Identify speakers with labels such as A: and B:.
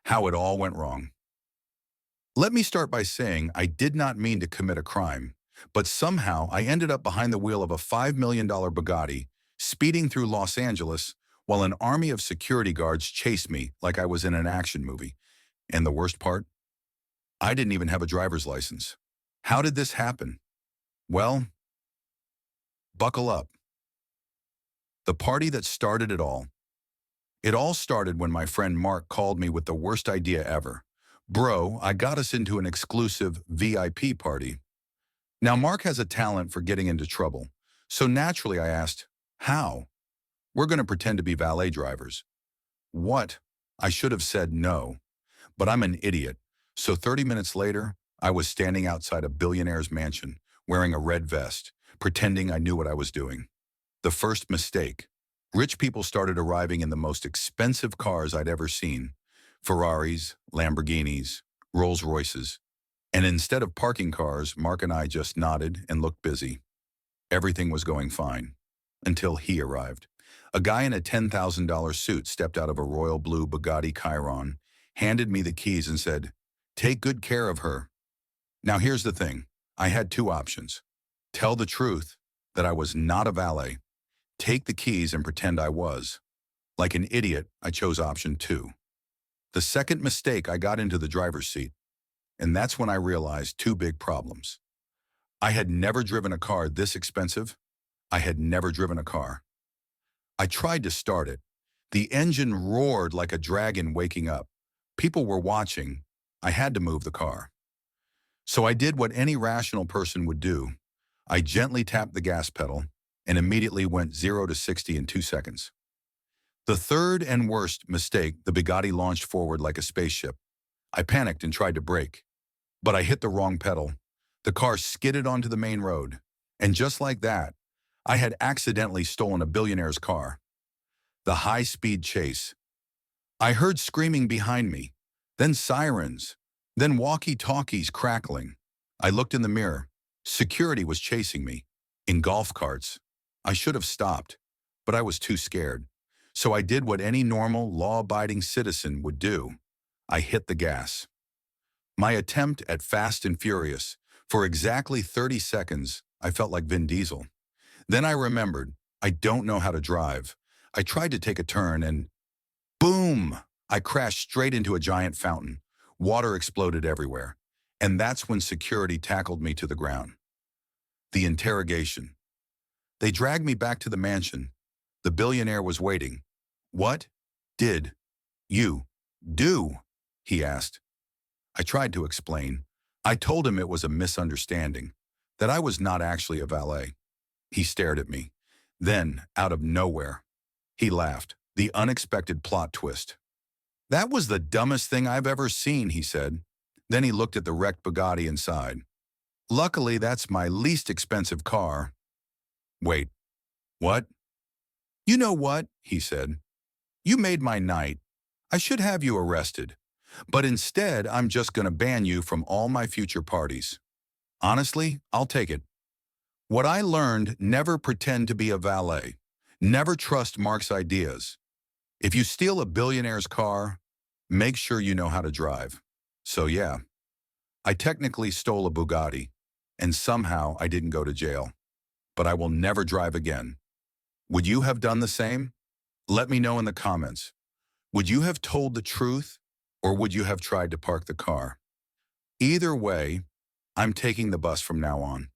A: How it all went wrong. Let me start by saying I did not mean to commit a crime, but somehow I ended up behind the wheel of a $5 million Bugatti, speeding through Los Angeles while an army of security guards chased me like I was in an action movie. And the worst part? I didn't even have a driver's license. How did this happen? Well, buckle up. The party that started it all. It all started when my friend Mark called me with the worst idea ever. Bro, I got us into an exclusive VIP party. Now, Mark has a talent for getting into trouble. So naturally I asked, how? We're going to pretend to be valet drivers. What? I should have said no. But I'm an idiot. So 30 minutes later, I was standing outside a billionaire's mansion, wearing a red vest, pretending I knew what I was doing. The first mistake. Rich people started arriving in the most expensive cars I'd ever seen. Ferraris, Lamborghinis, Rolls Royces. And instead of parking cars, Mark and I just nodded and looked busy. Everything was going fine. Until he arrived. A guy in a $10,000 suit stepped out of a royal blue Bugatti Chiron, handed me the keys and said, "Take good care of her." Now here's the thing. I had two options. Tell the truth, that I was not a valet. Take the keys and pretend I was. Like an idiot, I chose option two. The second mistake, I got into the driver's seat. And that's when I realized two big problems. I had never driven a car this expensive. I had never driven a car. I tried to start it. The engine roared like a dragon waking up. People were watching. I had to move the car. So I did what any rational person would do. I gently tapped the gas pedal and immediately went 0 to 60 in 2 seconds. The third and worst mistake, the Bugatti launched forward like a spaceship. I panicked and tried to brake, but I hit the wrong pedal. The car skidded onto the main road, and just like that, I had accidentally stolen a billionaire's car. The high-speed chase. I heard screaming behind me, then sirens, then walkie-talkies crackling. I looked in the mirror. Security was chasing me, in golf carts. I should have stopped, but I was too scared. So I did what any normal, law-abiding citizen would do. I hit the gas. My attempt at Fast and Furious. For exactly 30 seconds, I felt like Vin Diesel. Then I remembered, I don't know how to drive. I tried to take a turn and boom! I crashed straight into a giant fountain. Water exploded everywhere. And that's when security tackled me to the ground. The interrogation. They dragged me back to the mansion. The billionaire was waiting. "What did you do?" he asked. I tried to explain. I told him it was a misunderstanding, that I was not actually a valet. He stared at me. Then, out of nowhere, he laughed. The unexpected plot twist. "That was the dumbest thing I've ever seen," he said. Then he looked at the wrecked Bugatti inside. "Luckily, that's my least expensive car." Wait, what? "You know what?" he said. "You made my night. I should have you arrested. But instead, I'm just going to ban you from all my future parties. Honestly, I'll take it. What I learned, never pretend to be a valet. Never trust Mark's ideas. If you steal a billionaire's car, make sure you know how to drive." So yeah, I technically stole a Bugatti, and somehow I didn't go to jail. But I will never drive again. Would you have done the same? Let me know in the comments. Would you have told the truth, or would you have tried to park the car? Either way, I'm taking the bus from now on.